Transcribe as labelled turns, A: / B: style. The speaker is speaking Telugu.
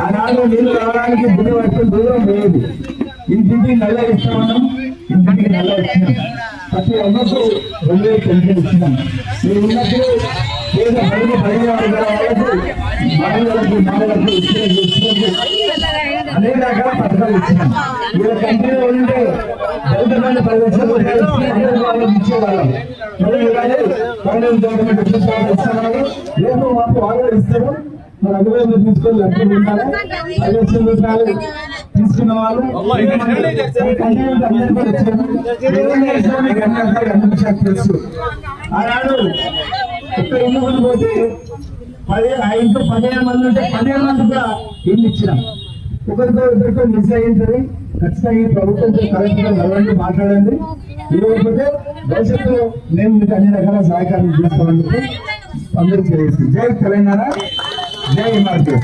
A: ఆనాడు నీళ్లు రావడానికి బుద్ధి పట్టు దూరం లేదు. ఇంటికి నల్ల ఇస్తామన్నాం, ఇంటికి నల్ల ఇచ్చినాం. ప్రతి ఒక్కరు 2000 పెన్షన్ ఇచ్చినాం. మీరు ఉన్నప్పుడు పేద బడుగు బడిన వాళ్ళకు మహిళలకు అనేక రకాల పథకాలు ఇచ్చినాం. వీళ్ళ కంపెనీలో ఉంటే దళితమైన ప్రదేశాలు ఇచ్చేవాళ్ళం. గవర్నమెంట్ ఇస్తున్నారు, రేపు మాకు ఆర్డర్ ఇస్తారు. మరి అభివృద్ధి తీసుకొని లక్షలు ఉండాలి. 5 లక్షల రూపాయలు తీసుకున్న వాళ్ళు తెలుసు. ఆనాడు ఒక్క ఇల్లు పోతే 15 మంది ఉంటే 15 మంది కూడా ఇల్లు ఇచ్చినాం. ఒకరితో ఇద్దరితో మిస్ అయ్యింటది. ఖచ్చితంగా ఈ ప్రభుత్వంతో కరెక్ట్గా నడవండి, మాట్లాడండి. లేకపోతే భవిష్యత్తులో మేము మీకు అన్ని రకాల సహకారం చేస్తామని అందరికీ తెలియదు. జై తెలంగాణ, జై మార్కెట్.